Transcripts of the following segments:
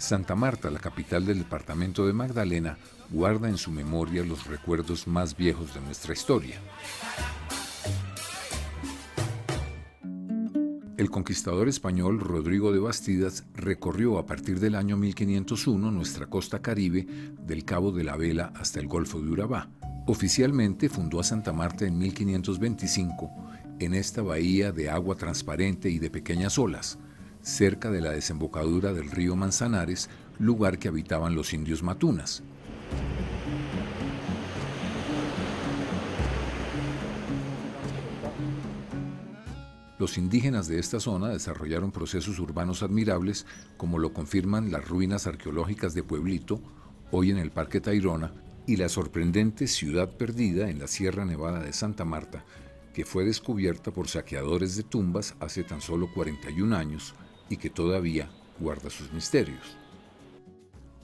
Santa Marta, la capital del departamento de Magdalena, guarda en su memoria los recuerdos más viejos de nuestra historia. El conquistador español Rodrigo de Bastidas recorrió a partir del año 1501 nuestra costa caribe del Cabo de la Vela hasta el Golfo de Urabá. Oficialmente fundó a Santa Marta en 1525 en esta bahía de agua transparente y de pequeñas olas, cerca de la desembocadura del río Manzanares, lugar que habitaban los indios matunas. Los indígenas de esta zona desarrollaron procesos urbanos admirables, como lo confirman las ruinas arqueológicas de Pueblito, hoy en el Parque Tayrona, y la sorprendente Ciudad Perdida en la Sierra Nevada de Santa Marta, que fue descubierta por saqueadores de tumbas hace tan solo 41 años y que todavía guarda sus misterios.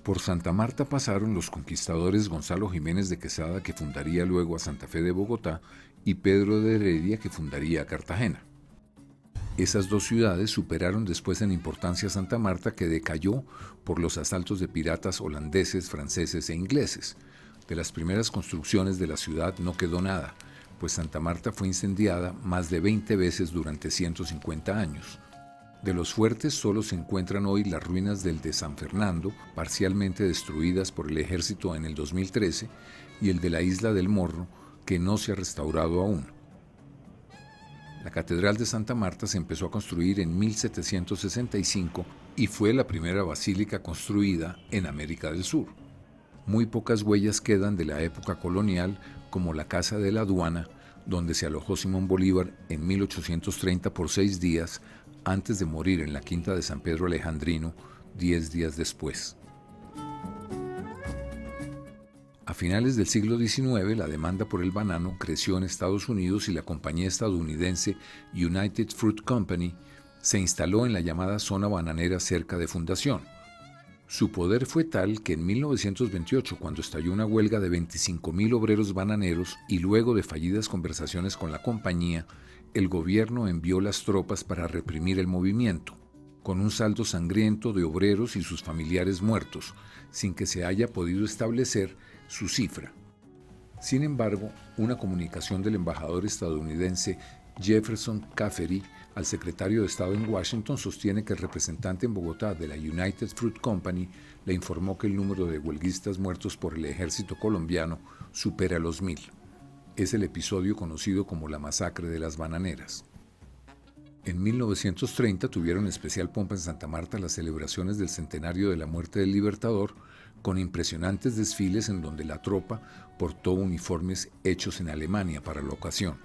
Por Santa Marta pasaron los conquistadores Gonzalo Jiménez de Quesada, que fundaría luego a Santa Fe de Bogotá, y Pedro de Heredia, que fundaría a Cartagena. Esas dos ciudades superaron después en importancia a Santa Marta, que decayó por los asaltos de piratas holandeses, franceses e ingleses. De las primeras construcciones de la ciudad no quedó nada, pues Santa Marta fue incendiada más de 20 veces durante 150 años. De los fuertes solo se encuentran hoy las ruinas del de San Fernando, parcialmente destruidas por el ejército en el 2013, y el de la Isla del Morro, que no se ha restaurado aún. La Catedral de Santa Marta se empezó a construir en 1765 y fue la primera basílica construida en América del Sur. Muy pocas huellas quedan de la época colonial, como la Casa de la Aduana, donde se alojó Simón Bolívar en 1830 por 6 días, antes de morir en la Quinta de San Pedro Alejandrino 10 días después. A finales del siglo XIX, la demanda por el banano creció en Estados Unidos y la compañía estadounidense United Fruit Company se instaló en la llamada zona bananera cerca de Fundación. Su poder fue tal que en 1928, cuando estalló una huelga de 25,000 obreros bananeros y luego de fallidas conversaciones con la compañía, el gobierno envió las tropas para reprimir el movimiento, con un saldo sangriento de obreros y sus familiares muertos, sin que se haya podido establecer su cifra. Sin embargo, una comunicación del embajador estadounidense Jefferson Caffery al secretario de Estado en Washington sostiene que el representante en Bogotá de la United Fruit Company le informó que el número de huelguistas muertos por el ejército colombiano supera los 1,000. Es el episodio conocido como la masacre de las bananeras. En 1930 tuvieron especial pompa en Santa Marta las celebraciones del centenario de la muerte del Libertador, con impresionantes desfiles en donde la tropa portó uniformes hechos en Alemania para la ocasión.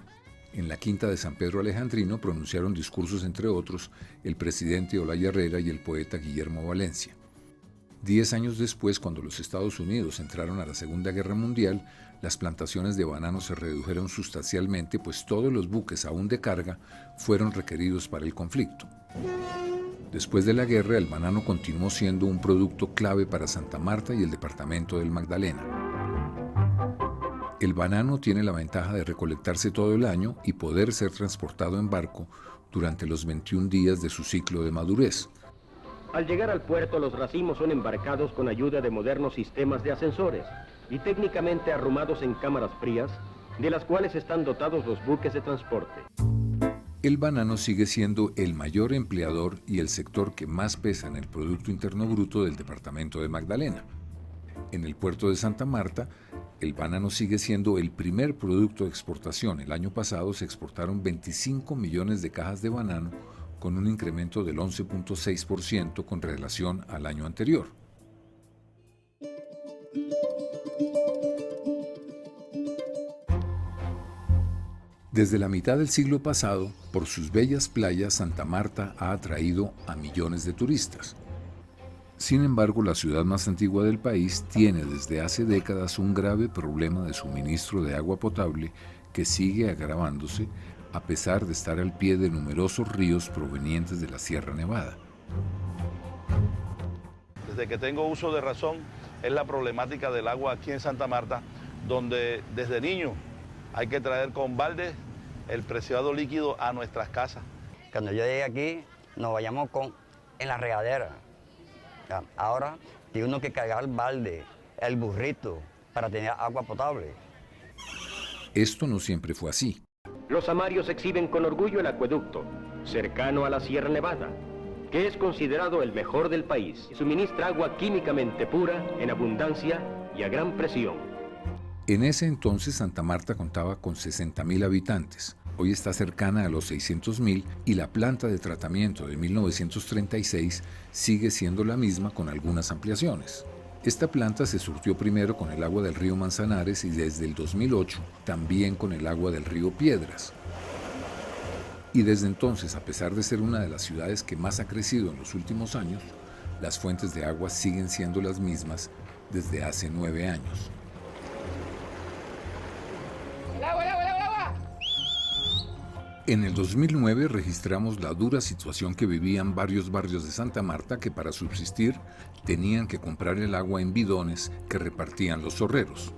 En la Quinta de San Pedro Alejandrino pronunciaron discursos, entre otros, el presidente Olaya Herrera y el poeta Guillermo Valencia. 10 años después, cuando los Estados Unidos entraron a la Segunda Guerra Mundial, las plantaciones de banano se redujeron sustancialmente, pues todos los buques aún de carga fueron requeridos para el conflicto. Después de la guerra, el banano continuó siendo un producto clave para Santa Marta y el departamento del Magdalena. El banano tiene la ventaja de recolectarse todo el año y poder ser transportado en barco durante los 21 días de su ciclo de madurez. Al llegar al puerto, los racimos son embarcados con ayuda de modernos sistemas de ascensores y técnicamente arrumados en cámaras frías, de las cuales están dotados los buques de transporte. El banano sigue siendo el mayor empleador y el sector que más pesa en el Producto Interno Bruto del departamento de Magdalena. En el puerto de Santa Marta, el banano sigue siendo el primer producto de exportación. El año pasado se exportaron 25 millones de cajas de banano, con un incremento del 11.6% con relación al año anterior. Desde la mitad del siglo pasado, por sus bellas playas, Santa Marta ha atraído a millones de turistas. Sin embargo, la ciudad más antigua del país tiene desde hace décadas un grave problema de suministro de agua potable que sigue agravándose a pesar de estar al pie de numerosos ríos provenientes de la Sierra Nevada. Desde que tengo uso de razón, es la problemática del agua aquí en Santa Marta, donde desde niño hay que traer con baldes el preciado líquido a nuestras casas. Cuando yo llegué aquí, nos vayamos en la regadera. Ahora tiene uno que cargar el balde, el burrito, para tener agua potable. Esto no siempre fue así. Los amarios exhiben con orgullo el acueducto, cercano a la Sierra Nevada, que es considerado el mejor del país. Suministra agua químicamente pura, en abundancia y a gran presión. En ese entonces Santa Marta contaba con 60.000 habitantes. Hoy está cercana a los 600.000 y la planta de tratamiento de 1936 sigue siendo la misma con algunas ampliaciones. Esta planta se surtió primero con el agua del río Manzanares y desde el 2008 también con el agua del río Piedras. Y desde entonces, a pesar de ser una de las ciudades que más ha crecido en los últimos años, las fuentes de agua siguen siendo las mismas desde hace 9 años. En el 2009 registramos la dura situación que vivían varios barrios de Santa Marta que para subsistir tenían que comprar el agua en bidones que repartían los zorreros.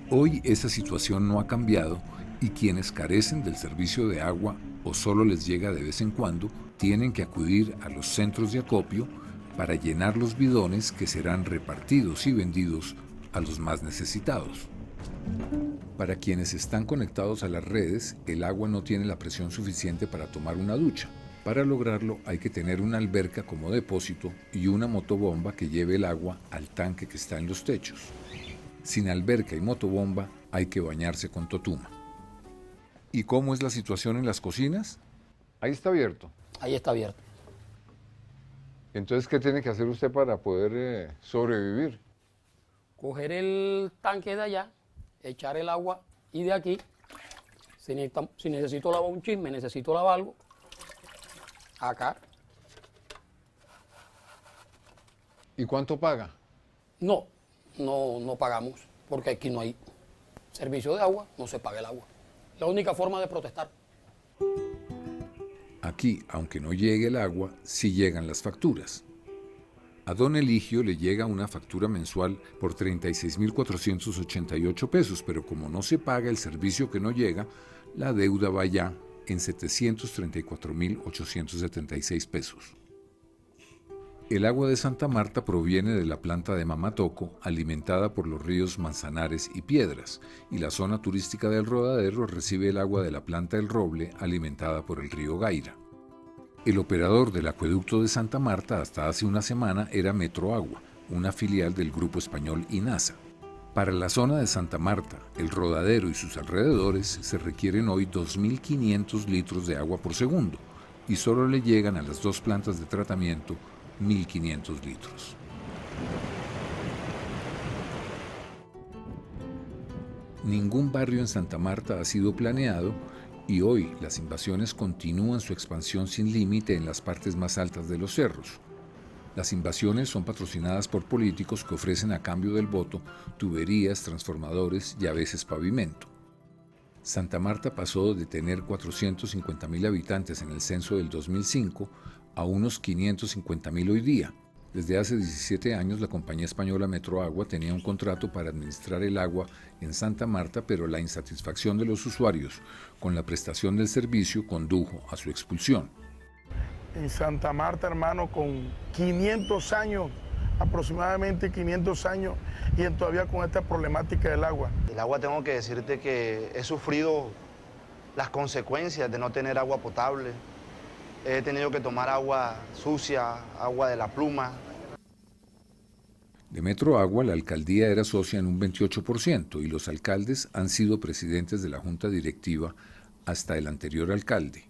Hoy esa situación no ha cambiado y quienes carecen del servicio de agua o solo les llega de vez en cuando, tienen que acudir a los centros de acopio para llenar los bidones que serán repartidos y vendidos a los más necesitados. Para quienes están conectados a las redes, el agua no tiene la presión suficiente para tomar una ducha. Para lograrlo hay que tener una alberca como depósito y una motobomba que lleve el agua al tanque que está en los techos. Sin alberca y motobomba hay que bañarse con totuma. ¿Y cómo es la situación en las cocinas? Ahí está abierto. Ahí está abierto. Entonces, ¿qué tiene que hacer usted para poder sobrevivir? Coger el tanque de allá, echar el agua y de aquí, si necesito lavar un chisme, necesito lavar algo, acá. ¿Y cuánto paga? No pagamos, porque aquí no hay servicio de agua, no se paga el agua. La única forma de protestar. Aquí, aunque no llegue el agua, sí llegan las facturas. A don Eligio le llega una factura mensual por 36.488 pesos, pero como no se paga el servicio que no llega, la deuda va ya en 734.876 pesos. El agua de Santa Marta proviene de la planta de Mamatoco, alimentada por los ríos Manzanares y Piedras, y la zona turística del Rodadero recibe el agua de la planta del Roble, alimentada por el río Gaira. El operador del acueducto de Santa Marta hasta hace una semana era Metroagua, una filial del grupo español INASA. Para la zona de Santa Marta, el Rodadero y sus alrededores se requieren hoy 2.500 litros de agua por segundo, y solo le llegan a las dos plantas de tratamiento 1.500 litros. Ningún barrio en Santa Marta ha sido planeado y hoy las invasiones continúan su expansión sin límite en las partes más altas de los cerros. Las invasiones son patrocinadas por políticos que ofrecen a cambio del voto tuberías, transformadores y a veces pavimento. Santa Marta pasó de tener 450.000 habitantes en el censo del 2005 a unos 550.000 hoy día. Desde hace 17 años la compañía española Metroagua tenía un contrato para administrar el agua en Santa Marta, pero la insatisfacción de los usuarios con la prestación del servicio condujo a su expulsión. En Santa Marta, hermano, con 500 años, aproximadamente 500 años, y todavía con esta problemática del agua. El agua, tengo que decirte que he sufrido las consecuencias de no tener agua potable. He tenido que tomar agua sucia, agua de la pluma. De Metroagua, la alcaldía era socia en un 28% y los alcaldes han sido presidentes de la junta directiva hasta el anterior alcalde.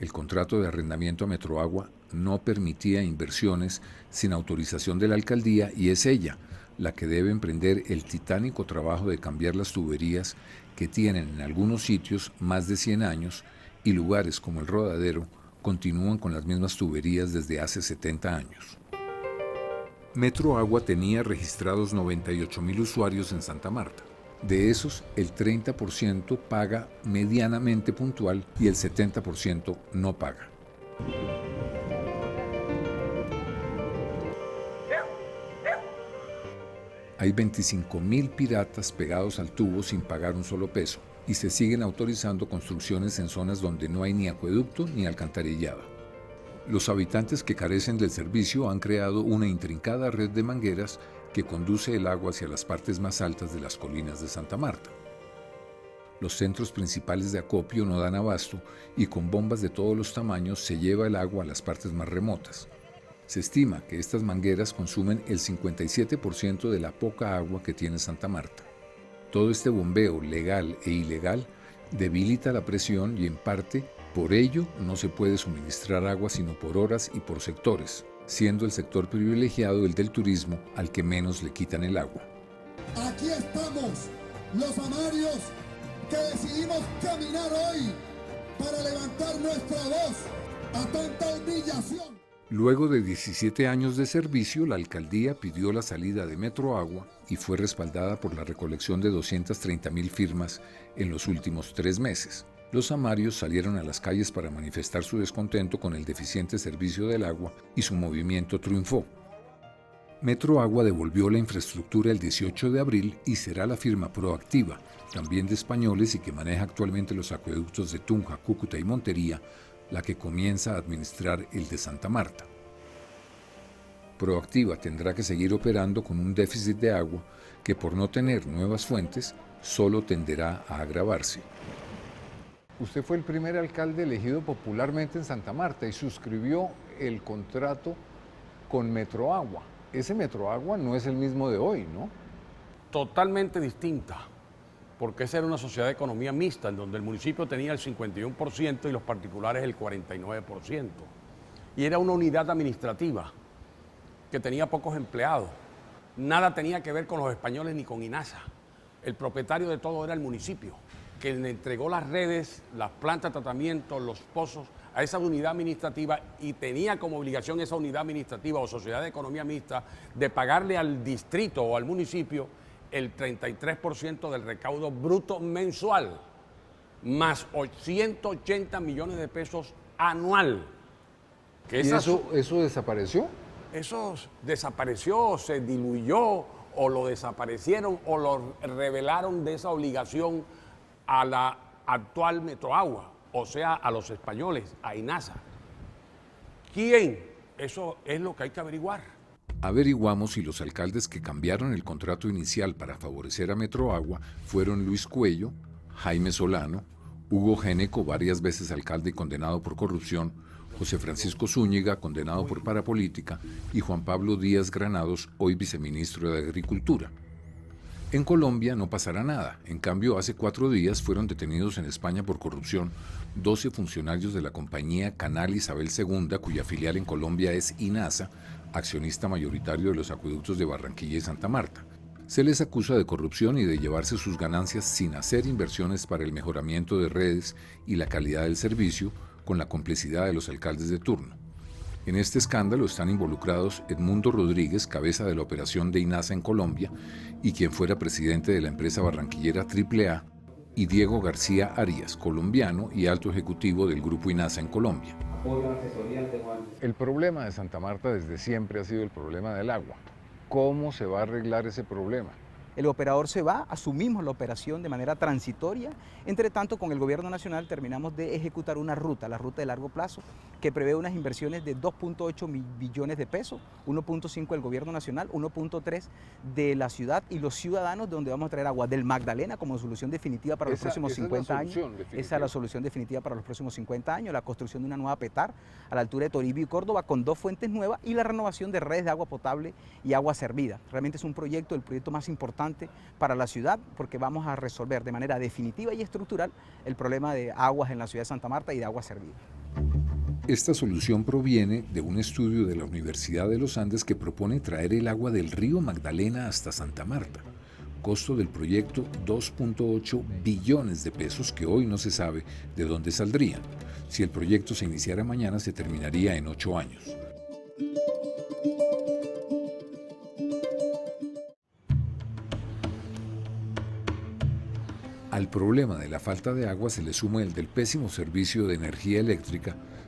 El contrato de arrendamiento a Metroagua no permitía inversiones sin autorización de la alcaldía y es ella la que debe emprender el titánico trabajo de cambiar las tuberías que tienen en algunos sitios más de 100 años y lugares como el Rodadero continúan con las mismas tuberías desde hace 70 años. Metroagua tenía registrados 98.000 usuarios en Santa Marta. De esos, el 30% paga medianamente puntual y el 70% no paga. Hay 25.000 piratas pegados al tubo sin pagar un solo peso y se siguen autorizando construcciones en zonas donde no hay ni acueducto ni alcantarillado. Los habitantes que carecen del servicio han creado una intrincada red de mangueras que conduce el agua hacia las partes más altas de las colinas de Santa Marta. Los centros principales de acopio no dan abasto y con bombas de todos los tamaños se lleva el agua a las partes más remotas. Se estima que estas mangueras consumen el 57% de la poca agua que tiene Santa Marta. Todo este bombeo legal e ilegal debilita la presión y en parte por ello no se puede suministrar agua sino por horas y por sectores, siendo el sector privilegiado el del turismo al que menos le quitan el agua. Aquí estamos, los amarios que decidimos caminar hoy para levantar nuestra voz a tanta humillación. Luego de 17 años de servicio, la alcaldía pidió la salida de Metro Agua y fue respaldada por la recolección de 230.000 firmas en los últimos 3 meses. Los amarios salieron a las calles para manifestar su descontento con el deficiente servicio del agua y su movimiento triunfó. Metro Agua devolvió la infraestructura el 18 de abril y será la firma Proactiva, también de españoles y que maneja actualmente los acueductos de Tunja, Cúcuta y Montería, la que comienza a administrar el de Santa Marta. Proactiva tendrá que seguir operando con un déficit de agua que por no tener nuevas fuentes solo tenderá a agravarse. Usted fue el primer alcalde elegido popularmente en Santa Marta y suscribió el contrato con Metroagua. Ese Metroagua no es el mismo de hoy, ¿no? Totalmente distinta, porque esa era una sociedad de economía mixta, en donde el municipio tenía el 51% y los particulares el 49%. Y era una unidad administrativa que tenía pocos empleados. Nada tenía que ver con los españoles ni con INASA. El propietario de todo era el municipio, que le entregó las redes, las plantas de tratamiento, los pozos a esa unidad administrativa y tenía como obligación esa unidad administrativa o sociedad de economía mixta de pagarle al distrito o al municipio el 33% del recaudo bruto mensual, más 180 millones de pesos anual. ¿Y eso desapareció? Eso desapareció, se diluyó o lo desaparecieron o lo revelaron de esa obligación a la actual Metroagua, o sea, a los españoles, a INASA. ¿Quién? Eso es lo que hay que averiguar. Averiguamos si los alcaldes que cambiaron el contrato inicial para favorecer a Metroagua fueron Luis Cuello, Jaime Solano, Hugo Géneco, varias veces alcalde y condenado por corrupción, José Francisco Zúñiga, condenado por parapolítica, y Juan Pablo Díaz Granados, hoy viceministro de Agricultura. En Colombia no pasará nada. En cambio, hace 4 días fueron detenidos en España por corrupción 12 funcionarios de la compañía Canal Isabel II, cuya filial en Colombia es INASA, accionista mayoritario de los acueductos de Barranquilla y Santa Marta. Se les acusa de corrupción y de llevarse sus ganancias sin hacer inversiones para el mejoramiento de redes y la calidad del servicio, con la complicidad de los alcaldes de turno. En este escándalo están involucrados Edmundo Rodríguez, cabeza de la operación de INASA en Colombia y quien fuera presidente de la empresa barranquillera AAA, y Diego García Arias, colombiano y alto ejecutivo del grupo INASA en Colombia. El problema de Santa Marta desde siempre ha sido el problema del agua. ¿Cómo se va a arreglar ese problema? El operador se va, asumimos la operación de manera transitoria. Entre tanto, con el gobierno nacional terminamos de ejecutar una ruta, la ruta de largo plazo, que prevé unas inversiones de 2.8 billones de pesos, 1.5 del gobierno nacional, 1.3 de la ciudad y los ciudadanos, donde vamos a traer agua del Magdalena como solución definitiva para los próximos 50 años. Esa es la solución definitiva para los próximos 50 años, la construcción de una nueva PETAR a la altura de Toribio y Córdoba con 2 fuentes nuevas y la renovación de redes de agua potable y agua servida. Realmente es un proyecto, el proyecto más importante para la ciudad, porque vamos a resolver de manera definitiva y estructural el problema de aguas en la ciudad de Santa Marta y de agua servida. Esta solución proviene de un estudio de la Universidad de los Andes que propone traer el agua del río Magdalena hasta Santa Marta. Costo del proyecto 2.8 billones de pesos que hoy no se sabe de dónde saldrían. Si el proyecto se iniciara mañana, se terminaría en 8 años. Al problema de la falta de agua se le suma el del pésimo servicio de energía eléctrica,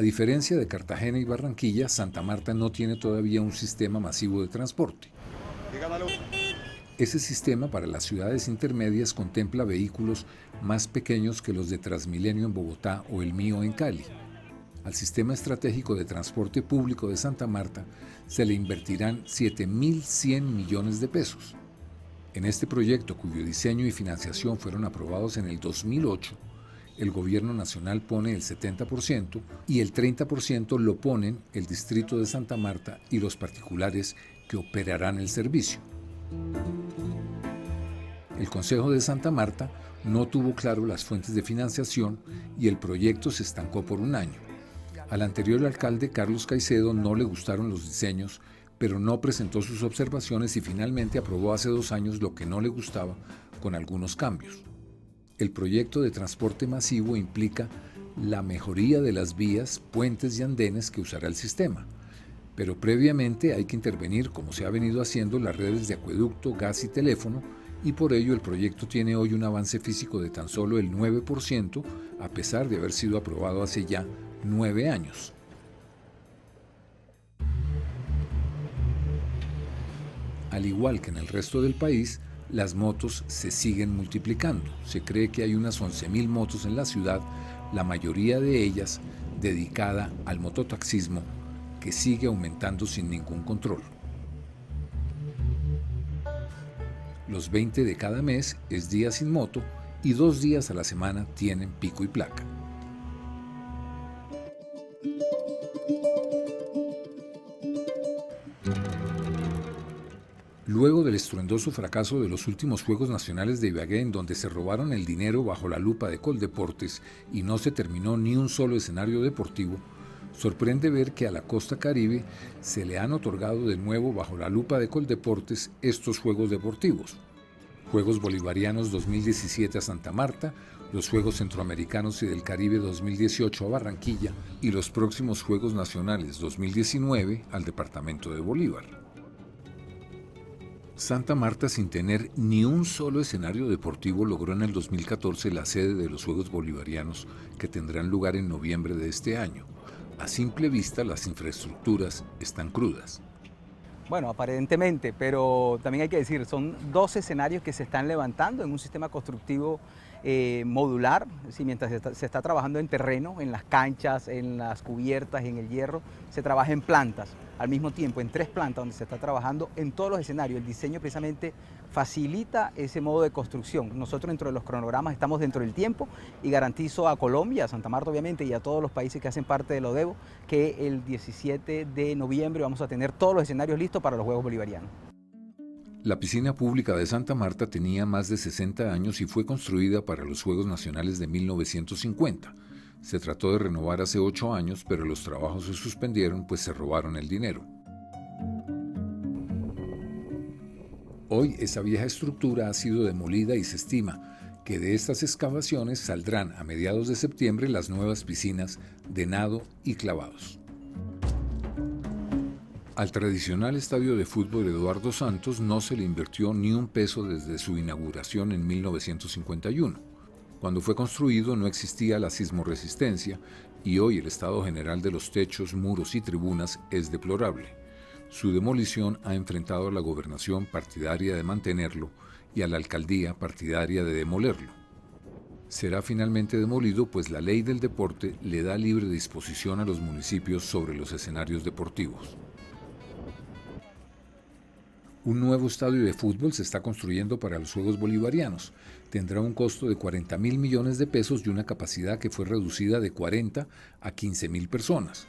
A diferencia de Cartagena y Barranquilla, Santa Marta no tiene todavía un sistema masivo de transporte. Ese sistema para las ciudades intermedias contempla vehículos más pequeños que los de Transmilenio en Bogotá o el mío en Cali. Al sistema estratégico de transporte público de Santa Marta se le invertirán 7.100 millones de pesos. En este proyecto, cuyo diseño y financiación fueron aprobados en el 2008, el gobierno nacional pone el 70% y el 30% lo ponen el distrito de Santa Marta y los particulares que operarán el servicio. El Consejo de Santa Marta no tuvo claro las fuentes de financiación y el proyecto se estancó por un año. Al anterior alcalde, Carlos Caicedo, no le gustaron los diseños, pero no presentó sus observaciones y finalmente aprobó hace 2 años lo que no le gustaba, con algunos cambios. El proyecto de transporte masivo implica la mejoría de las vías, puentes y andenes que usará el sistema, pero previamente hay que intervenir, como se ha venido haciendo, las redes de acueducto, gas y teléfono, y por ello el proyecto tiene hoy un avance físico de tan solo el 9%, a pesar de haber sido aprobado hace ya 9 años. Al igual que en el resto del país, las motos se siguen multiplicando. Se cree que hay unas 11.000 motos en la ciudad, la mayoría de ellas dedicada al mototaxismo, que sigue aumentando sin ningún control. Los 20 de cada mes es día sin moto y 2 días a la semana tienen pico y placa. Luego del estruendoso fracaso de los últimos Juegos Nacionales de Ibagué, en donde se robaron el dinero bajo la lupa de Coldeportes y no se terminó ni un solo escenario deportivo, sorprende ver que a la costa caribe se le han otorgado de nuevo bajo la lupa de Coldeportes estos Juegos Deportivos. Juegos Bolivarianos 2017 a Santa Marta, los Juegos Centroamericanos y del Caribe 2018 a Barranquilla y los próximos Juegos Nacionales 2019 al departamento de Bolívar. Santa Marta, sin tener ni un solo escenario deportivo, logró en el 2014 la sede de los Juegos Bolivarianos, que tendrán lugar en noviembre de este año. A simple vista, las infraestructuras están crudas. Bueno, aparentemente, pero también hay que decir, son 2 escenarios que se están levantando en un sistema constructivo modular, es mientras se está trabajando en terreno, en las canchas, en las cubiertas, en el hierro, se trabaja en plantas, al mismo tiempo en 3 plantas donde se está trabajando en todos los escenarios. El diseño precisamente facilita ese modo de construcción. Nosotros dentro de los cronogramas estamos dentro del tiempo y garantizo a Colombia, a Santa Marta obviamente y a todos los países que hacen parte de la ODEVO que el 17 de noviembre vamos a tener todos los escenarios listos para los Juegos Bolivarianos. La piscina pública de Santa Marta tenía más de 60 años y fue construida para los Juegos Nacionales de 1950. Se trató de renovar hace 8 años, pero los trabajos se suspendieron pues se robaron el dinero. Hoy esa vieja estructura ha sido demolida y se estima que de estas excavaciones saldrán a mediados de septiembre las nuevas piscinas de nado y clavados. Al tradicional estadio de fútbol Eduardo Santos no se le invirtió ni un peso desde su inauguración en 1951. Cuando fue construido no existía la sismorresistencia y hoy el estado general de los techos, muros y tribunas es deplorable. Su demolición ha enfrentado a la gobernación partidaria de mantenerlo y a la alcaldía partidaria de demolerlo. Será finalmente demolido pues la ley del deporte le da libre disposición a los municipios sobre los escenarios deportivos. Un nuevo estadio de fútbol se está construyendo para los Juegos Bolivarianos. Tendrá un costo de 40.000 millones de pesos y una capacidad que fue reducida de 40 a 15.000 personas.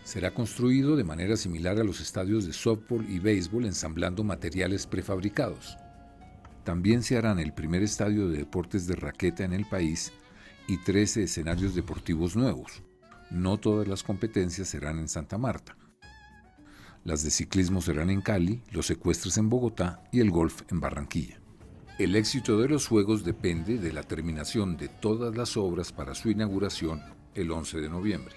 Será construido de manera similar a los estadios de softball y béisbol, ensamblando materiales prefabricados. También se harán el primer estadio de deportes de raqueta en el país y 13 escenarios deportivos nuevos. No todas las competencias serán en Santa Marta. Las de ciclismo serán en Cali, los ecuestres en Bogotá y el golf en Barranquilla. El éxito de los Juegos depende de la terminación de todas las obras para su inauguración el 11 de noviembre.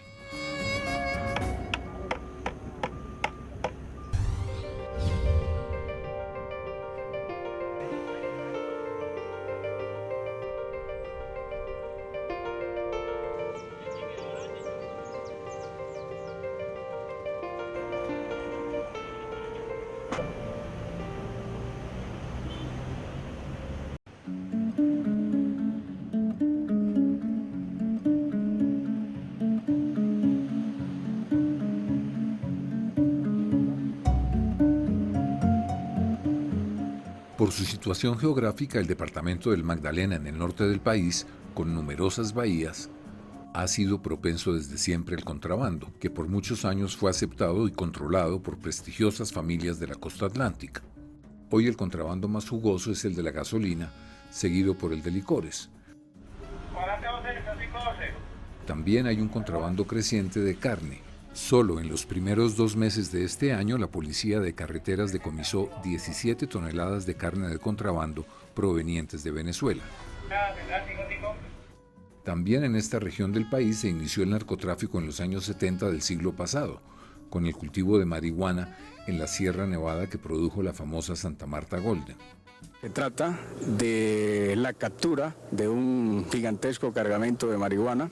Por su situación geográfica, el departamento del Magdalena en el norte del país, con numerosas bahías, ha sido propenso desde siempre al contrabando, que por muchos años fue aceptado y controlado por prestigiosas familias de la costa atlántica. Hoy el contrabando más jugoso es el de la gasolina, seguido por el de licores. También hay un contrabando creciente de carne. Solo en los primeros 2 meses de este año, la policía de carreteras decomisó 17 toneladas de carne de contrabando provenientes de Venezuela. También en esta región del país se inició el narcotráfico en los años 70 del siglo pasado, con el cultivo de marihuana en la Sierra Nevada que produjo la famosa Santa Marta Golden. Se trata de la captura de un gigantesco cargamento de marihuana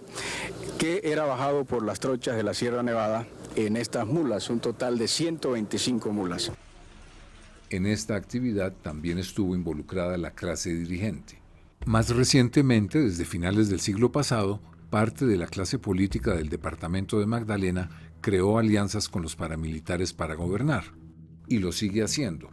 que era bajado por las trochas de la Sierra Nevada en estas mulas, un total de 125 mulas. En esta actividad también estuvo involucrada la clase dirigente. Más recientemente, desde finales del siglo pasado, parte de la clase política del departamento de Magdalena creó alianzas con los paramilitares para gobernar, y lo sigue haciendo.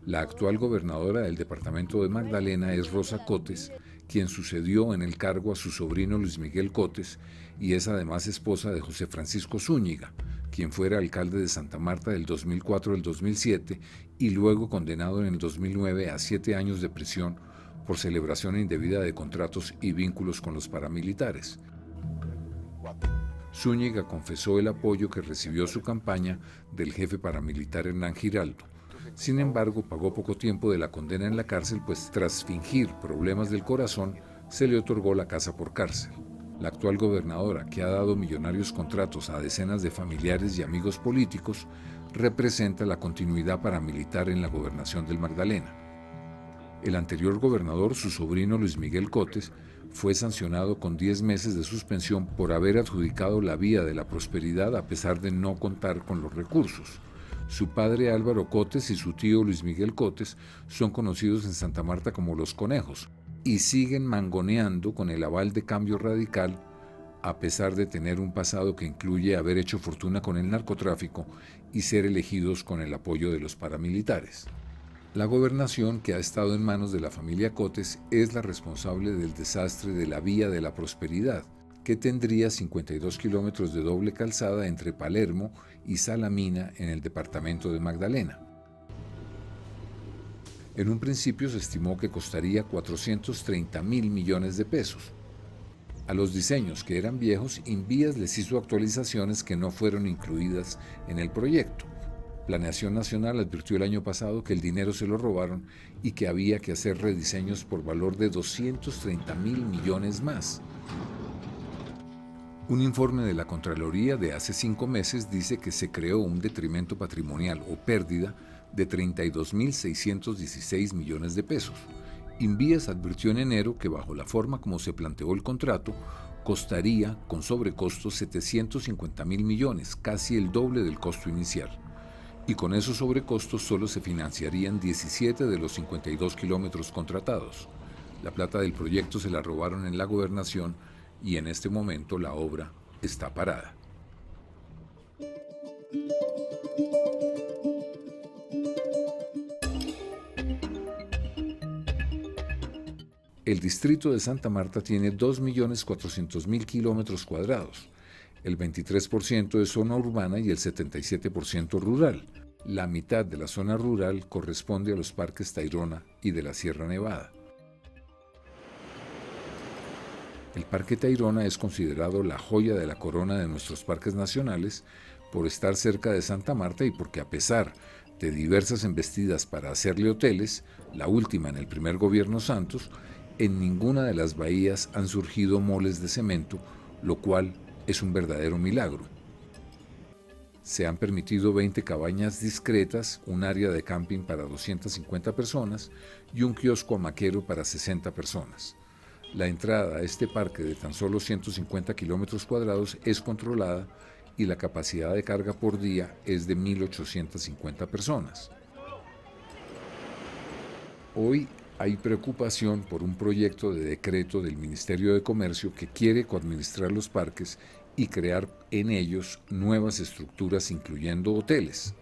La actual gobernadora del departamento de Magdalena es Rosa Cotes, quien sucedió en el cargo a su sobrino Luis Miguel Cotes y es además esposa de José Francisco Zúñiga, quien fuera alcalde de Santa Marta del 2004 al 2007 y luego condenado en el 2009 a 7 años de prisión por celebración indebida de contratos y vínculos con los paramilitares. Zúñiga confesó el apoyo que recibió su campaña del jefe paramilitar Hernán Giraldo. Sin embargo, pagó poco tiempo de la condena en la cárcel, pues tras fingir problemas del corazón, se le otorgó la casa por cárcel. La actual gobernadora, que ha dado millonarios contratos a decenas de familiares y amigos políticos, representa la continuidad paramilitar en la gobernación del Magdalena. El anterior gobernador, su sobrino Luis Miguel Cotes, fue sancionado con 10 meses de suspensión por haber adjudicado la vía de la prosperidad a pesar de no contar con los recursos. Su padre Álvaro Cotes y su tío Luis Miguel Cotes son conocidos en Santa Marta como los Conejos y siguen mangoneando con el aval de Cambio Radical a pesar de tener un pasado que incluye haber hecho fortuna con el narcotráfico y ser elegidos con el apoyo de los paramilitares. La gobernación, que ha estado en manos de la familia Cotes, es la responsable del desastre de la Vía de la Prosperidad, que tendría 52 kilómetros de doble calzada entre Palermo y Salamina en el departamento de Magdalena. En un principio se estimó que costaría 430.000 millones de pesos. A los diseños, que eran viejos, Invías les hizo actualizaciones que no fueron incluidas en el proyecto. Planeación Nacional advirtió el año pasado que el dinero se lo robaron y que había que hacer rediseños por valor de 230.000 millones más. Un informe de la Contraloría de hace 5 meses dice que se creó un detrimento patrimonial o pérdida de 32.616 millones de pesos. Invías advirtió en enero que bajo la forma como se planteó el contrato, costaría con sobrecostos 750.000 millones, casi el doble del costo inicial. Y con esos sobrecostos solo se financiarían 17 de los 52 kilómetros contratados. La plata del proyecto se la robaron en la gobernación y en este momento la obra está parada. El distrito de Santa Marta tiene 2.400.000 kilómetros cuadrados. El 23% es zona urbana y el 77% rural. La mitad de la zona rural corresponde a los parques Tayrona y de la Sierra Nevada. El Parque Tayrona es considerado la joya de la corona de nuestros parques nacionales por estar cerca de Santa Marta y porque, a pesar de diversas embestidas para hacerle hoteles, la última en el primer gobierno Santos, en ninguna de las bahías han surgido moles de cemento, lo cual es un verdadero milagro. Se han permitido 20 cabañas discretas, un área de camping para 250 personas y un kiosco hamaquero para 60 personas. La entrada a este parque de tan solo 150 kilómetros cuadrados es controlada y la capacidad de carga por día es de 1.850 personas. Hoy hay preocupación por un proyecto de decreto del Ministerio de Comercio que quiere coadministrar los parques y crear en ellos nuevas estructuras incluyendo hoteles.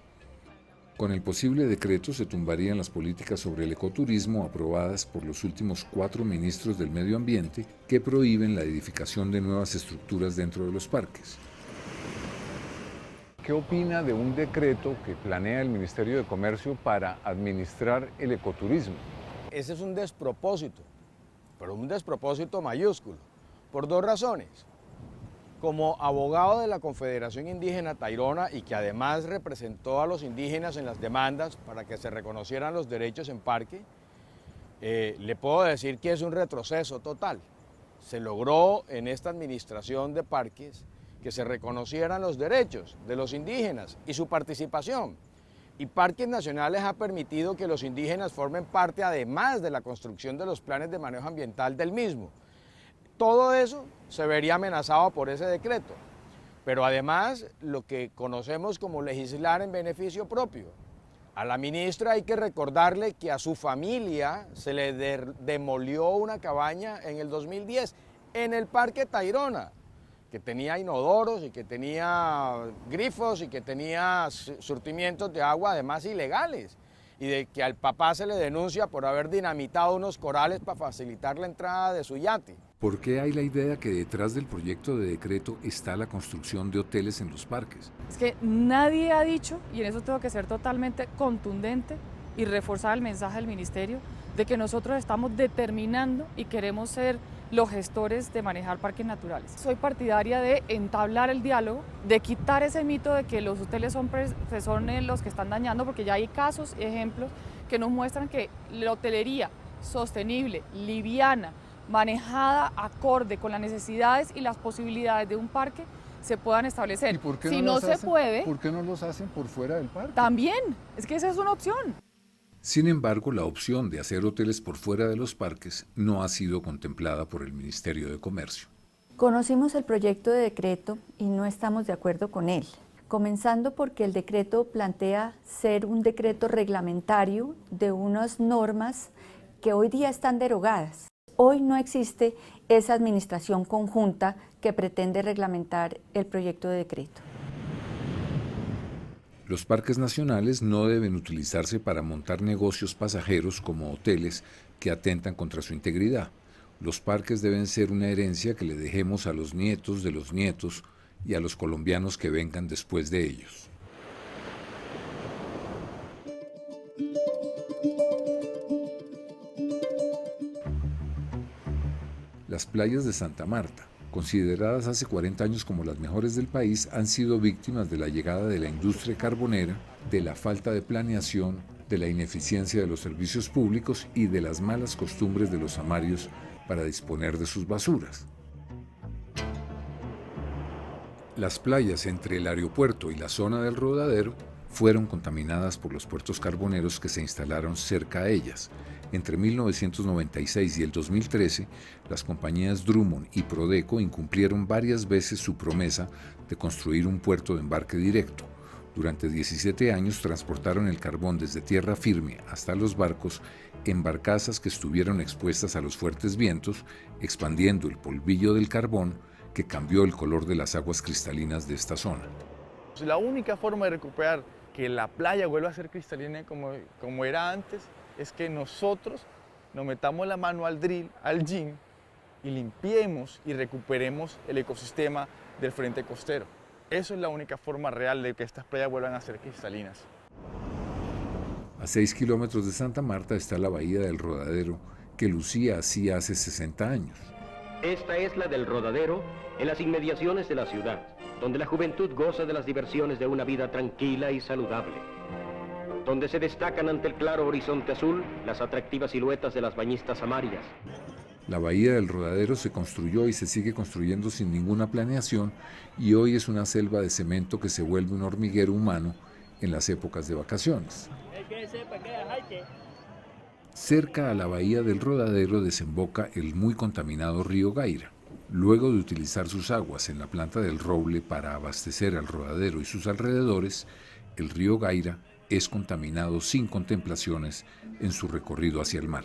Con el posible decreto se tumbarían las políticas sobre el ecoturismo aprobadas por los últimos 4 ministros del Medio Ambiente que prohíben la edificación de nuevas estructuras dentro de los parques. ¿Qué opina de un decreto que planea el Ministerio de Comercio para administrar el ecoturismo? Ese es un despropósito, pero un despropósito mayúsculo, por 2 razones. Como abogado de la Confederación Indígena Tairona y que además representó a los indígenas en las demandas para que se reconocieran los derechos en parque, le puedo decir que es un retroceso total. Se logró en esta administración de parques que se reconocieran los derechos de los indígenas y su participación. Y Parques Nacionales ha permitido que los indígenas formen parte además de la construcción de los planes de manejo ambiental del mismo. Todo eso se vería amenazado por ese decreto, pero además lo que conocemos como legislar en beneficio propio. A la ministra hay que recordarle que a su familia se le demolió una cabaña en el 2010 en el Parque Tayrona, que tenía inodoros y que tenía grifos y que tenía surtimientos de agua además ilegales, y de que al papá se le denuncia por haber dinamitado unos corales para facilitar la entrada de su yate. ¿Por qué hay la idea que detrás del proyecto de decreto está la construcción de hoteles en los parques? Es que nadie ha dicho, y en eso tengo que ser totalmente contundente y reforzar el mensaje del Ministerio, de que nosotros estamos determinando y queremos ser los gestores de manejar parques naturales. Soy partidaria de entablar el diálogo, de quitar ese mito de que los hoteles son los que están dañando, porque ya hay casos, ejemplos, que nos muestran que la hotelería sostenible, liviana, manejada acorde con las necesidades y las posibilidades de un parque se puedan establecer. ¿Y por qué si no no se hacen, puede, ¿por qué no los hacen por fuera del parque? También, es que esa es una opción. Sin embargo, la opción de hacer hoteles por fuera de los parques no ha sido contemplada por el Ministerio de Comercio. Conocimos el proyecto de decreto y no estamos de acuerdo con él, comenzando porque el decreto plantea ser un decreto reglamentario de unas normas que hoy día están derogadas. Hoy no existe esa administración conjunta que pretende reglamentar el proyecto de decreto. Los parques nacionales no deben utilizarse para montar negocios pasajeros como hoteles que atentan contra su integridad. Los parques deben ser una herencia que le dejemos a los nietos de los nietos y a los colombianos que vengan después de ellos. Las playas de Santa Marta, consideradas hace 40 años como las mejores del país, han sido víctimas de la llegada de la industria carbonera, de la falta de planeación, de la ineficiencia de los servicios públicos y de las malas costumbres de los samarios para disponer de sus basuras. Las playas entre el aeropuerto y la zona del Rodadero fueron contaminadas por los puertos carboneros que se instalaron cerca a ellas. Entre 1996 y el 2013, las compañías Drummond y Prodeco incumplieron varias veces su promesa de construir un puerto de embarque directo. Durante 17 años transportaron el carbón desde tierra firme hasta los barcos en barcazas que estuvieron expuestas a los fuertes vientos, expandiendo el polvillo del carbón que cambió el color de las aguas cristalinas de esta zona. La única forma de recuperar que la playa vuelva a ser cristalina como era antes es que nosotros nos metamos la mano al drill, al gym, y limpiemos y recuperemos el ecosistema del frente costero. Eso es la única forma real de que estas playas vuelvan a ser cristalinas. A 6 kilómetros de Santa Marta está la bahía del Rodadero, que lucía así hace 60 años. Esta es la del Rodadero, en las inmediaciones de la ciudad, donde la juventud goza de las diversiones de una vida tranquila y saludable, donde se destacan ante el claro horizonte azul las atractivas siluetas de las bañistas samarias. La bahía del Rodadero se construyó y se sigue construyendo sin ninguna planeación y hoy es una selva de cemento que se vuelve un hormiguero humano en las épocas de vacaciones. Cerca a la bahía del Rodadero desemboca el muy contaminado río Gaira. Luego de utilizar sus aguas en la planta del Roble para abastecer al Rodadero y sus alrededores, el río Gaira es contaminado sin contemplaciones en su recorrido hacia el mar.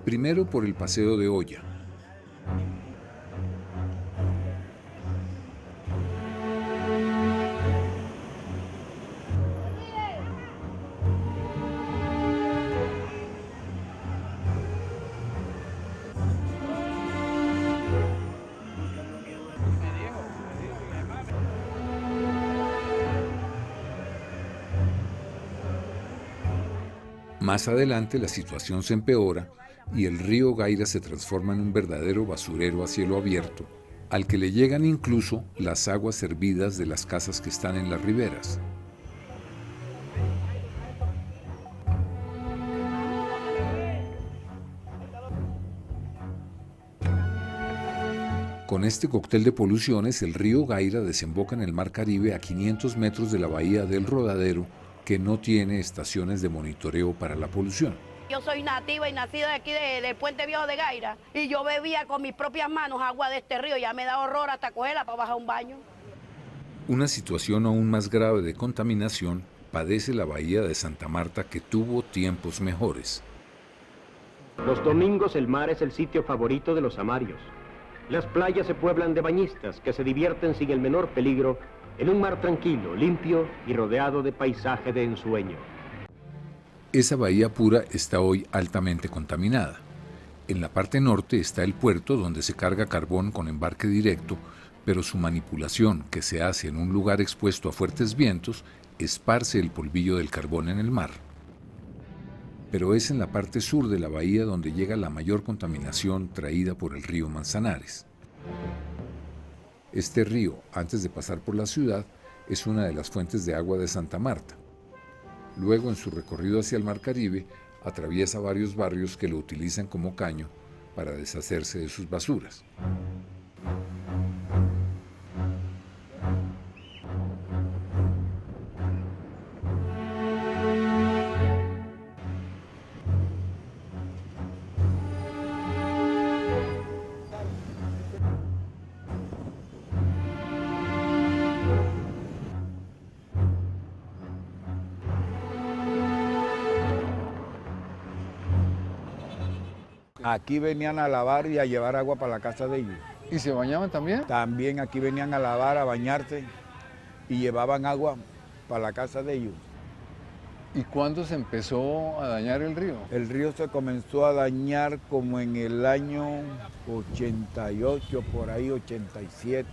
Primero por el paseo de Olla. Más adelante la situación se empeora y el río Gaira se transforma en un verdadero basurero a cielo abierto, al que le llegan incluso las aguas hervidas de las casas que están en las riberas. Con este cóctel de poluciones, el río Gaira desemboca en el Mar Caribe a 500 metros de la bahía del Rodadero, que no tiene estaciones de monitoreo para la polución. Yo soy nativa y nacida de aquí del Puente Viejo de Gaira y yo bebía con mis propias manos agua de este río. Ya me da horror hasta cogerla para bajar un baño. Una situación aún más grave de contaminación padece la bahía de Santa Marta, que tuvo tiempos mejores. Los domingos el mar es el sitio favorito de los amarios. Las playas se pueblan de bañistas que se divierten sin el menor peligro en un mar tranquilo, limpio y rodeado de paisaje de ensueño. Esa bahía pura está hoy altamente contaminada. En la parte norte está el puerto, donde se carga carbón con embarque directo, pero su manipulación, que se hace en un lugar expuesto a fuertes vientos, esparce el polvillo del carbón en el mar. Pero es en la parte sur de la bahía donde llega la mayor contaminación traída por el río Manzanares. Este río, antes de pasar por la ciudad, es una de las fuentes de agua de Santa Marta. Luego, en su recorrido hacia el Mar Caribe, atraviesa varios barrios que lo utilizan como caño para deshacerse de sus basuras. Aquí venían a lavar y a llevar agua para la casa de ellos. ¿Y se bañaban también? También aquí venían a lavar, a bañarse y llevaban agua para la casa de ellos. ¿Y cuándo se empezó a dañar el río? El río se comenzó a dañar como en el año 88, por ahí 87.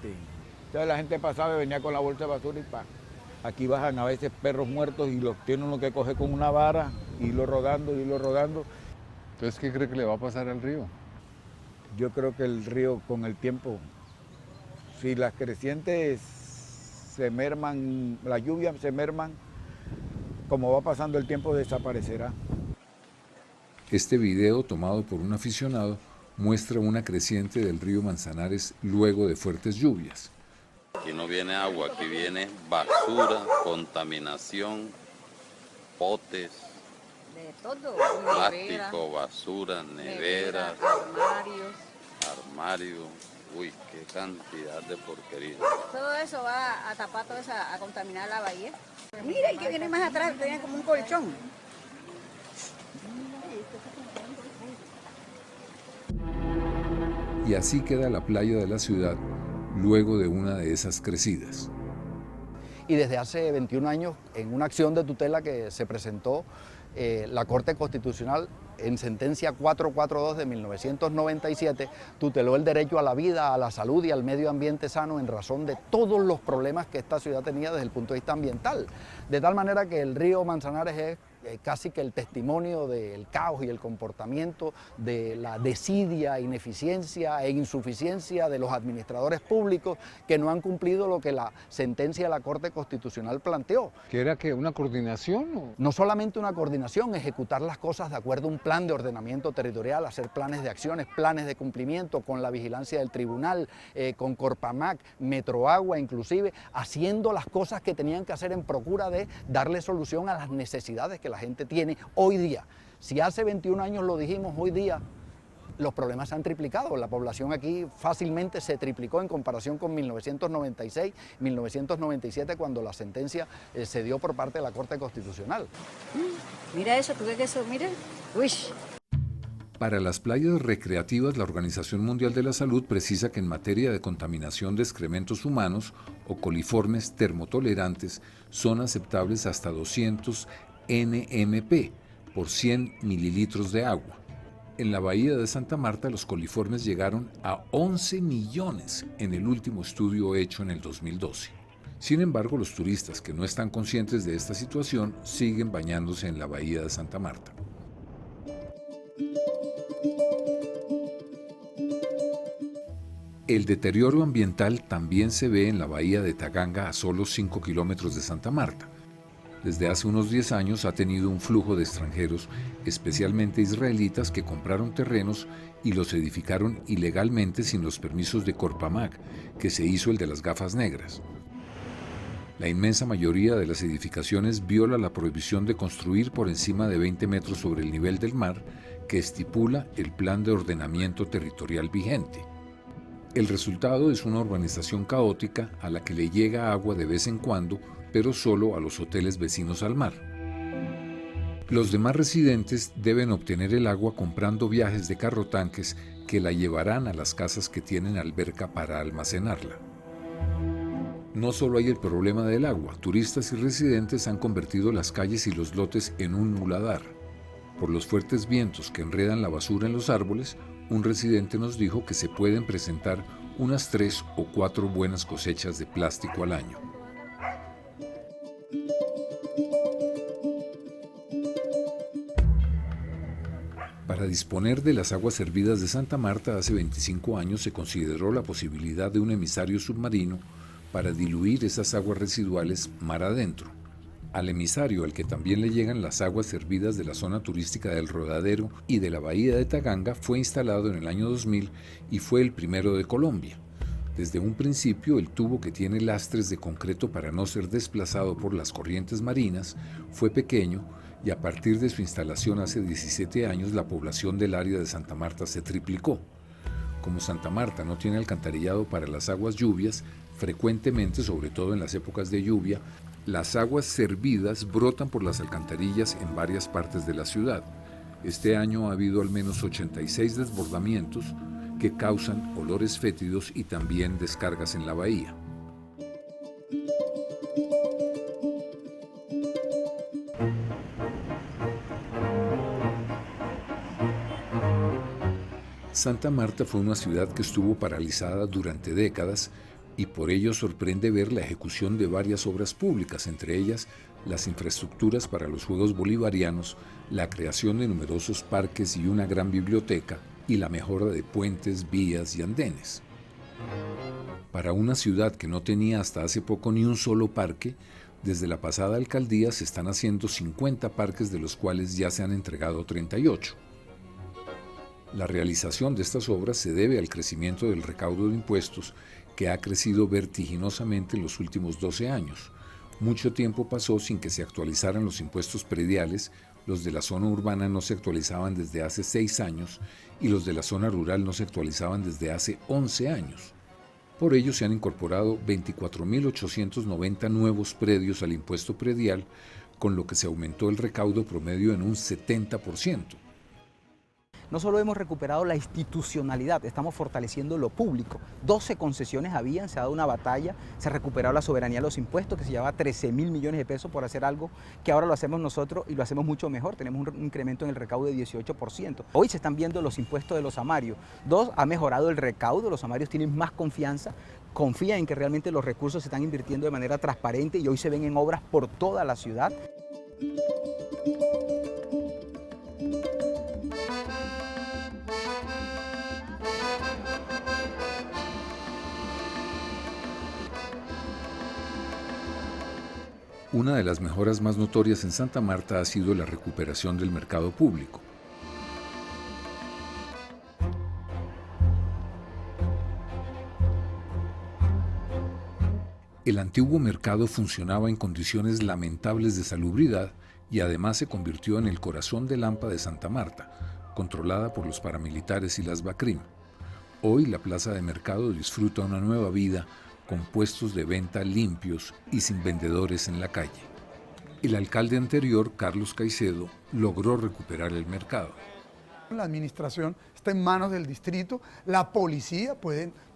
Entonces la gente pasaba y venía con la bolsa de basura y aquí bajan a veces perros muertos y los tiene uno que coger con una vara, irlo rodando, irlo rodando. Entonces, ¿qué cree que le va a pasar al río? Yo creo que el río con el tiempo, si las crecientes se merman, las lluvias se merman, como va pasando el tiempo desaparecerá. Este video, tomado por un aficionado, muestra una creciente del río Manzanares luego de fuertes lluvias. Aquí no viene agua, aquí viene basura, contaminación, potes, de todo, plástico, basura, neveras, armarios. Uy, qué cantidad de porquería. Todo eso va a tapar, todo eso, a contaminar la bahía. Mira, el que viene más atrás tiene como un colchón. Y así queda la playa de la ciudad luego de una de esas crecidas. Y desde hace 21 años, en una acción de tutela que se presentó, la Corte Constitucional, en sentencia 442 de 1997, tuteló el derecho a la vida, a la salud y al medio ambiente sano en razón de todos los problemas que esta ciudad tenía desde el punto de vista ambiental. De tal manera que el río Manzanares es casi que el testimonio del caos y el comportamiento, de la desidia, ineficiencia e insuficiencia de los administradores públicos que no han cumplido lo que la sentencia de la Corte Constitucional planteó. ¿Que era que una coordinación? ¿O? No solamente una coordinación, ejecutar las cosas de acuerdo a un plan de ordenamiento territorial, hacer planes de acciones, planes de cumplimiento con la vigilancia del tribunal, con Corpamac, Metroagua inclusive, haciendo las cosas que tenían que hacer en procura de darle solución a las necesidades que la gente tiene hoy día. Si hace 21 años lo dijimos, hoy día los problemas se han triplicado. La población aquí fácilmente se triplicó en comparación con 1996, 1997, cuando la sentencia se dio por parte de la Corte Constitucional. Mira eso, ¿tú ves que eso? Mira, uy. Para las playas recreativas, la Organización Mundial de la Salud precisa que en materia de contaminación de excrementos humanos o coliformes termotolerantes son aceptables hasta 200 NMP por 100 mililitros de agua. En la bahía de Santa Marta los coliformes llegaron a 11 millones en el último estudio hecho en el 2012. Sin embargo, los turistas que no están conscientes de esta situación siguen bañándose en la bahía de Santa Marta. El deterioro ambiental también se ve en la bahía de Taganga, a solo 5 kilómetros de Santa Marta. Desde hace unos 10 años ha tenido un flujo de extranjeros, especialmente israelitas, que compraron terrenos y los edificaron ilegalmente sin los permisos de Corpamag, que se hizo el de las gafas negras. La inmensa mayoría de las edificaciones viola la prohibición de construir por encima de 20 metros sobre el nivel del mar que estipula el Plan de Ordenamiento Territorial vigente. El resultado es una urbanización caótica a la que le llega agua de vez en cuando, pero solo a los hoteles vecinos al mar. Los demás residentes deben obtener el agua comprando viajes de carrotanques que la llevarán a las casas que tienen alberca para almacenarla. No solo hay el problema del agua, turistas y residentes han convertido las calles y los lotes en un muladar. Por los fuertes vientos que enredan la basura en los árboles, un residente nos dijo que se pueden presentar unas 3 o 4 buenas cosechas de plástico al año. Para disponer de las aguas servidas de Santa Marta, hace 25 años se consideró la posibilidad de un emisario submarino para diluir esas aguas residuales mar adentro. Al emisario, al que también le llegan las aguas servidas de la zona turística del Rodadero y de la bahía de Taganga, fue instalado en el año 2000 y fue el primero de Colombia. Desde un principio, el tubo, que tiene lastres de concreto para no ser desplazado por las corrientes marinas, fue pequeño, y a partir de su instalación hace 17 años la población del área de Santa Marta se triplicó. Como Santa Marta no tiene alcantarillado para las aguas lluvias, frecuentemente, sobre todo en las épocas de lluvia, las aguas servidas brotan por las alcantarillas en varias partes de la ciudad. Este año ha habido al menos 86 desbordamientos que causan olores fétidos y también descargas en la bahía. Santa Marta fue una ciudad que estuvo paralizada durante décadas y por ello sorprende ver la ejecución de varias obras públicas, entre ellas las infraestructuras para los Juegos Bolivarianos, la creación de numerosos parques y una gran biblioteca, y la mejora de puentes, vías y andenes. Para una ciudad que no tenía hasta hace poco ni un solo parque, desde la pasada alcaldía se están haciendo 50 parques, de los cuales ya se han entregado 38. La realización de estas obras se debe al crecimiento del recaudo de impuestos, que ha crecido vertiginosamente en los últimos 12 años. Mucho tiempo pasó sin que se actualizaran los impuestos prediales, los de la zona urbana no se actualizaban desde hace 6 años y los de la zona rural no se actualizaban desde hace 11 años. Por ello se han incorporado 24.890 nuevos predios al impuesto predial, con lo que se aumentó el recaudo promedio en un 70%. No solo hemos recuperado la institucionalidad, estamos fortaleciendo lo público. 12 concesiones habían, se ha dado una batalla, se ha recuperado la soberanía de los impuestos, que se llevaba 13.000 millones de pesos por hacer algo que ahora lo hacemos nosotros y lo hacemos mucho mejor. Tenemos un incremento en el recaudo de 18%. Hoy se están viendo los impuestos de los amarios. 2, ha mejorado el recaudo, los amarios tienen más confianza, confían en que realmente los recursos se están invirtiendo de manera transparente y hoy se ven en obras por toda la ciudad. Una de las mejoras más notorias en Santa Marta ha sido la recuperación del mercado público. El antiguo mercado funcionaba en condiciones lamentables de salubridad y además se convirtió en el corazón del AMPA de Santa Marta, controlada por los paramilitares y las BACRIM. Hoy la plaza de mercado disfruta una nueva vida, con puestos de venta limpios y sin vendedores en la calle. El alcalde anterior, Carlos Caicedo, logró recuperar el mercado. La administración está en manos del distrito, la policía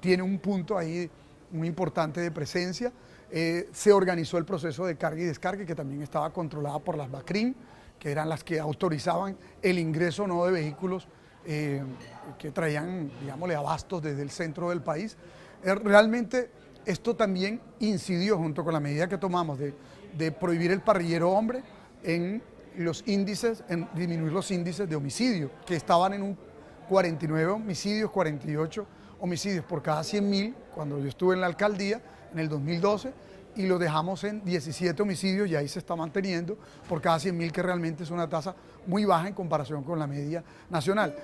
tiene un punto ahí muy importante de presencia, se organizó el proceso de carga y descarga, que también estaba controlada por las BACRIM, que eran las que autorizaban el ingreso no de vehículos que traían, digámosle, abastos desde el centro del país. Realmente Esto también incidió, junto con la medida que tomamos de prohibir el parrillero hombre, en los índices, en disminuir los índices de homicidio, que estaban en un 49 homicidios, 48 homicidios por cada 100.000, cuando yo estuve en la alcaldía, en el 2012, y lo dejamos en 17 homicidios y ahí se está manteniendo por cada 100.000, que realmente es una tasa muy baja en comparación con la media nacional.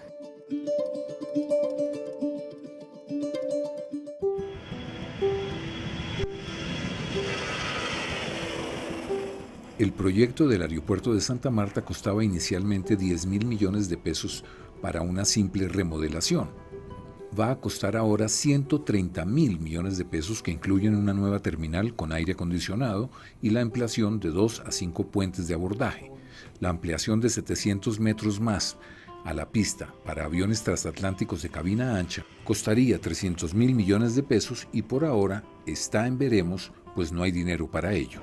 El proyecto del aeropuerto de Santa Marta costaba inicialmente 10.000 millones de pesos para una simple remodelación. Va a costar ahora 130.000 millones de pesos, que incluyen una nueva terminal con aire acondicionado y la ampliación de 2 a 5 puentes de abordaje. La ampliación de 700 metros más a la pista para aviones transatlánticos de cabina ancha costaría 300.000 millones de pesos y por ahora está en veremos, pues no hay dinero para ello.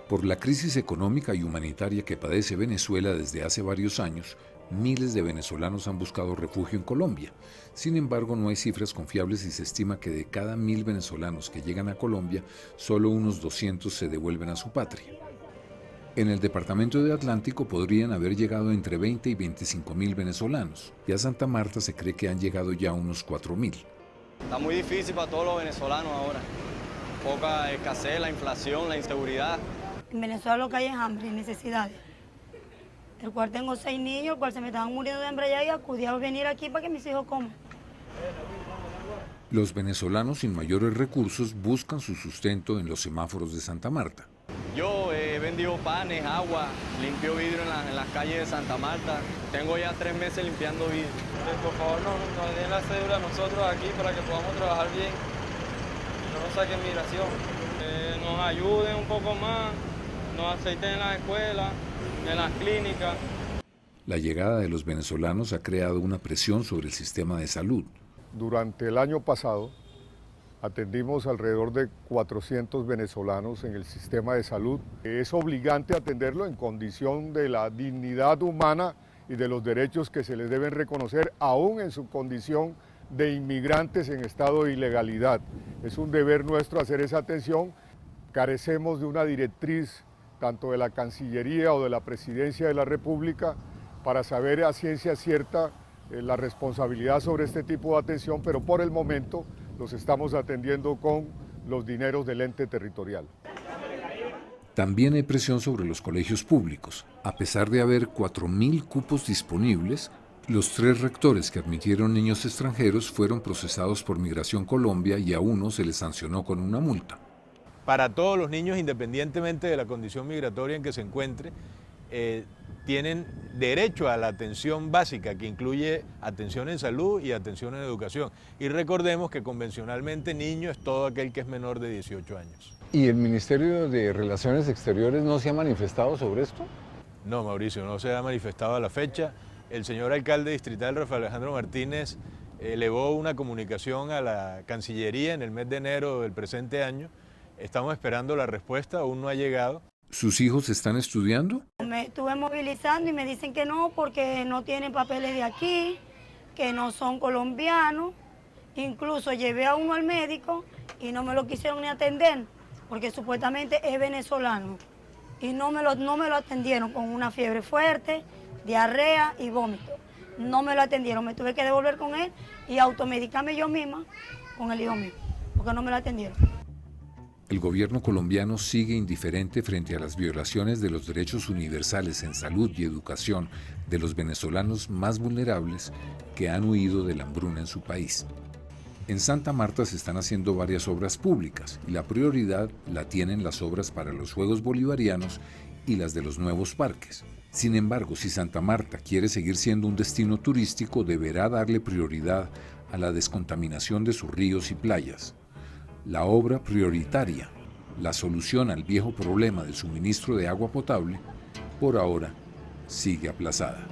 Por la crisis económica y humanitaria que padece Venezuela desde hace varios años, miles de venezolanos han buscado refugio en Colombia. Sin embargo, no hay cifras confiables y se estima que de cada 1.000 venezolanos que llegan a Colombia, solo unos 200 se devuelven a su patria. En el departamento de Atlántico podrían haber llegado entre 20 y 25.000 venezolanos, y a Santa Marta se cree que han llegado ya unos 4.000. Está muy difícil para todos los venezolanos ahora. Poca escasez, la inflación, la inseguridad. En Venezuela lo que hay es hambre y necesidades. El cual tengo 6 niños, el cual se me estaban muriendo de hambre allá y acudí a venir aquí para que mis hijos coman. Los venezolanos sin mayores recursos buscan su sustento en los semáforos de Santa Marta. Yo he vendido panes, agua, limpio vidrio en las calles de Santa Marta. Tengo ya 3 meses limpiando vidrio. Por favor, nos den la cédula a nosotros aquí para que podamos trabajar bien. No nos saquen migración. Nos ayuden un poco más. Nos aceiten en las escuelas, en las clínicas. La llegada de los venezolanos ha creado una presión sobre el sistema de salud. Durante el año pasado atendimos alrededor de 400 venezolanos en el sistema de salud. Es obligante atenderlo en condición de la dignidad humana y de los derechos que se les deben reconocer, aún en su condición de inmigrantes en estado de ilegalidad. Es un deber nuestro hacer esa atención. Carecemos de una directriz tanto de la Cancillería o de la Presidencia de la República para saber a ciencia cierta la responsabilidad sobre este tipo de atención, pero por el momento los estamos atendiendo con los dineros del ente territorial. También hay presión sobre los colegios públicos. A pesar de haber 4.000 cupos disponibles, los 3 rectores que admitieron niños extranjeros fueron procesados por Migración Colombia y a uno se les sancionó con una multa. Para todos los niños, independientemente de la condición migratoria en que se encuentre, tienen derecho a la atención básica, que incluye atención en salud y atención en educación. Y recordemos que convencionalmente niño es todo aquel que es menor de 18 años. ¿Y el Ministerio de Relaciones Exteriores no se ha manifestado sobre esto? No, Mauricio, no se ha manifestado a la fecha. El señor alcalde distrital, Rafael Alejandro Martínez, elevó una comunicación a la Cancillería en el mes de enero del presente año. Estamos esperando la respuesta, aún no ha llegado. ¿Sus hijos están estudiando? Me estuve movilizando y me dicen que no porque no tienen papeles de aquí, que no son colombianos. Incluso llevé a uno al médico y no me lo quisieron ni atender porque supuestamente es venezolano. Y no me lo atendieron con una fiebre fuerte, diarrea y vómito. No me lo atendieron, me tuve que devolver con él y automedicarme yo misma con el hijo mío, porque no me lo atendieron. El gobierno colombiano sigue indiferente frente a las violaciones de los derechos universales en salud y educación de los venezolanos más vulnerables que han huido de la hambruna en su país. En Santa Marta se están haciendo varias obras públicas y la prioridad la tienen las obras para los Juegos Bolivarianos y las de los nuevos parques. Sin embargo, si Santa Marta quiere seguir siendo un destino turístico, deberá darle prioridad a la descontaminación de sus ríos y playas. La obra prioritaria, la solución al viejo problema del suministro de agua potable, por ahora sigue aplazada.